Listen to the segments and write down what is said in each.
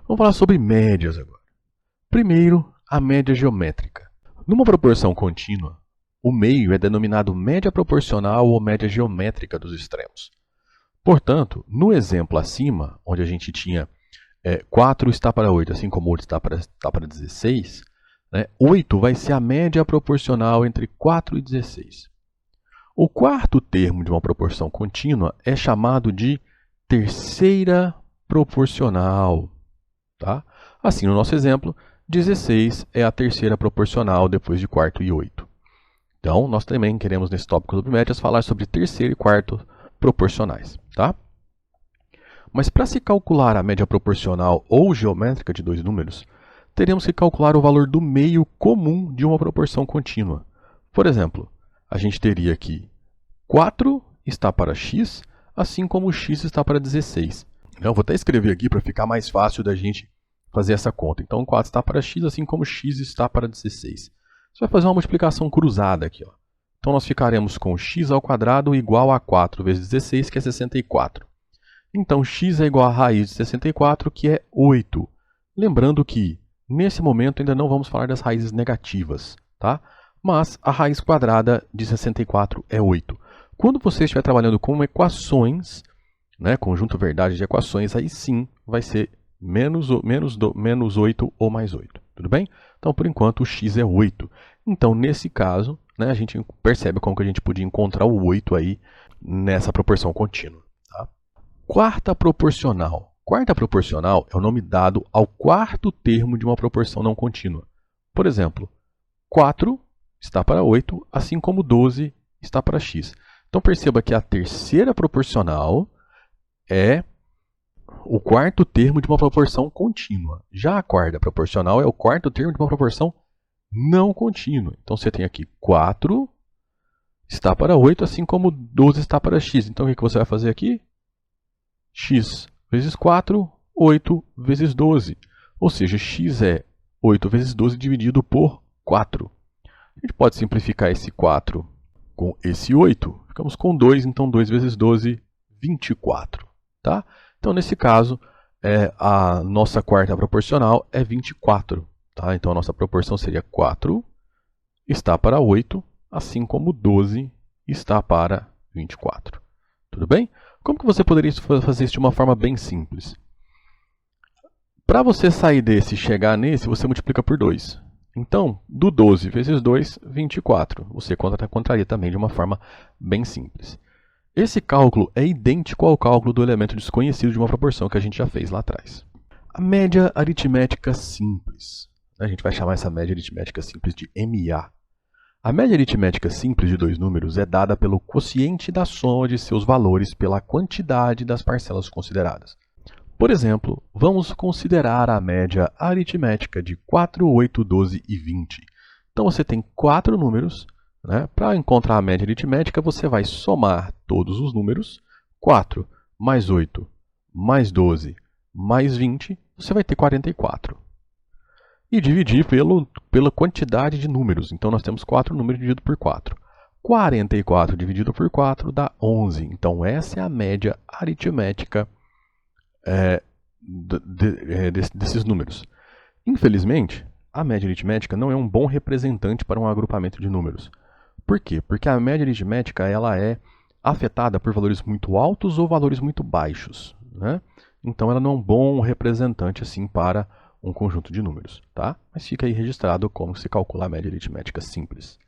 Vamos falar sobre médias agora. Primeiro, a média geométrica. Numa proporção contínua, o meio é denominado média proporcional ou média geométrica dos extremos. Portanto, no exemplo acima, onde a gente tinha 4 está para 8, assim como 8 está para 16, né, 8 vai ser a média proporcional entre 4 e 16. O quarto termo de uma proporção contínua é chamado de terceira proporcional. Tá? Assim, no nosso exemplo, 16 é a terceira proporcional depois de quarto e 8. Então, nós também queremos, nesse tópico sobre médias, falar sobre terceiro e quarto proporcionais. Tá? Mas para se calcular a média proporcional ou geométrica de dois números, teremos que calcular o valor do meio comum de uma proporção contínua. Por exemplo, a gente teria aqui 4 está para x, assim como x está para 16. Eu vou até escrever aqui para ficar mais fácil da gente fazer essa conta. Então, 4 está para x, assim como x está para 16. Você vai fazer uma multiplicação cruzada aqui. Ó. Então, nós ficaremos com x ao quadrado igual a 4 vezes 16, que é 64. Então, x é igual a raiz de 64, que é 8. Lembrando que, nesse momento, ainda não vamos falar das raízes negativas, tá? Mas a raiz quadrada de 64 é 8. Quando você estiver trabalhando com equações, né, conjunto verdade de equações, aí sim vai ser menos 8 ou mais 8. Tudo bem? Então, por enquanto, o x é 8. Então, nesse caso, né, a gente percebe como que a gente podia encontrar o 8 aí nessa proporção contínua. Tá? Quarta proporcional. Quarta proporcional é o nome dado ao quarto termo de uma proporção não contínua. Por exemplo, 4 está para 8, assim como 12 está para x. Então, perceba que a terceira proporcional é o quarto termo de uma proporção contínua. Já a quarta proporcional é o quarto termo de uma proporção não contínua. Então, você tem aqui 4 está para 8, assim como 12 está para x. Então, o que você vai fazer aqui? X vezes 4, 8 vezes 12. Ou seja, x é 8 vezes 12 dividido por 4. A gente pode simplificar esse 4 com esse 8. Ficamos com 2, então 2 vezes 12, 24. Tá? Então, nesse caso, a nossa quarta proporcional é 24. Tá? Então, a nossa proporção seria 4 está para 8, assim como 12 está para 24. Tudo bem? Como que você poderia fazer isso de uma forma bem simples? Para você sair desse e chegar nesse, você multiplica por 2. Então, do 12 vezes 2, 24. Você encontraria também de uma forma bem simples. Esse cálculo é idêntico ao cálculo do elemento desconhecido de uma proporção que a gente já fez lá atrás. A média aritmética simples. A gente vai chamar essa média aritmética simples de MA. A média aritmética simples de dois números é dada pelo quociente da soma de seus valores pela quantidade das parcelas consideradas. Por exemplo, vamos considerar a média aritmética de 4, 8, 12 e 20. Então, você tem 4 números. Né? Para encontrar a média aritmética, você vai somar todos os números. 4 mais 8 mais 12 mais 20, você vai ter 44. E dividir pela quantidade de números. Então, nós temos 4 números dividido por 4. 44 dividido por 4 dá 11. Então, essa é a média aritmética desses números. Infelizmente, a média aritmética não é um bom representante para um agrupamento de números. Por quê? Porque a média aritmética ela é afetada por valores muito altos ou valores muito baixos. Né? Então, ela não é um bom representante assim, para um conjunto de números. Tá? Mas fica aí registrado como se calcula a média aritmética simples.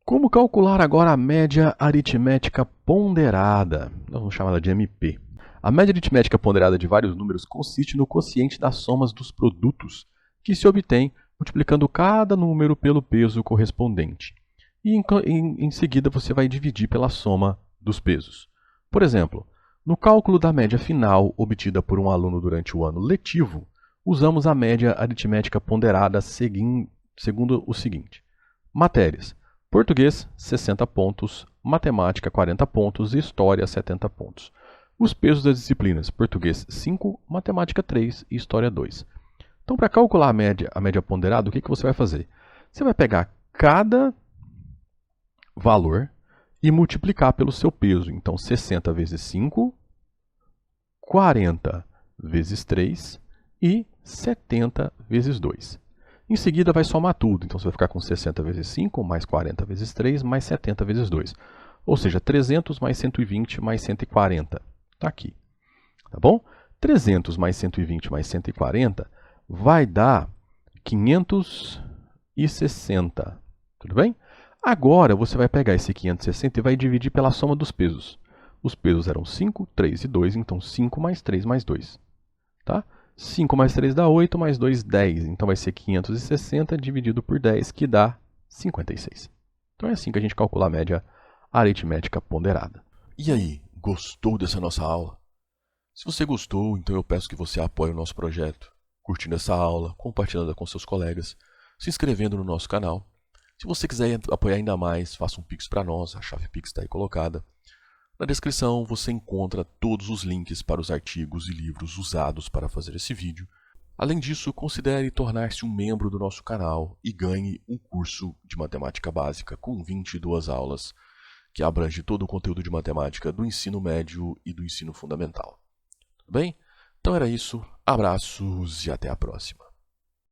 Como calcular agora a média aritmética ponderada? Nós vamos chamá-la de MP. A média aritmética ponderada de vários números consiste no quociente das somas dos produtos, que se obtém multiplicando cada número pelo peso correspondente. E em seguida você vai dividir pela soma dos pesos. Por exemplo, no cálculo da média final obtida por um aluno durante o ano letivo, usamos a média aritmética ponderada segundo o seguinte. Matérias: português, 60 pontos, matemática, 40 pontos e história, 70 pontos. Os pesos das disciplinas: português 5, matemática 3 e história 2. Então, para calcular a média ponderada, o que você vai fazer? Você vai pegar cada valor e multiplicar pelo seu peso. Então, 60 vezes 5, 40 vezes 3 e 70 vezes 2. Em seguida vai somar tudo, então você vai ficar com 60 vezes 5, mais 40 vezes 3, mais 70 vezes 2. Ou seja, 300 mais 120 mais 140. Está aqui. Tá bom? 300 mais 120 mais 140 vai dar 560. Tudo bem? Agora você vai pegar esse 560 e vai dividir pela soma dos pesos. Os pesos eram 5, 3 e 2, então 5 mais 3 mais 2. Tá? 5 mais 3 dá 8, mais 2, 10. Então vai ser 560 dividido por 10, que dá 56. Então é assim que a gente calcula a média aritmética ponderada. E aí, gostou dessa nossa aula? Se você gostou, então eu peço que você apoie o nosso projeto, curtindo essa aula, compartilhando com seus colegas, se inscrevendo no nosso canal. Se você quiser apoiar ainda mais, faça um Pix para nós, a chave Pix está aí colocada. Na descrição você encontra todos os links para os artigos e livros usados para fazer esse vídeo. Além disso, considere tornar-se um membro do nosso canal e ganhe um curso de matemática básica com 22 aulas, que abrange todo o conteúdo de matemática do ensino médio e do ensino fundamental. Tudo bem? Então era isso, abraços e até a próxima.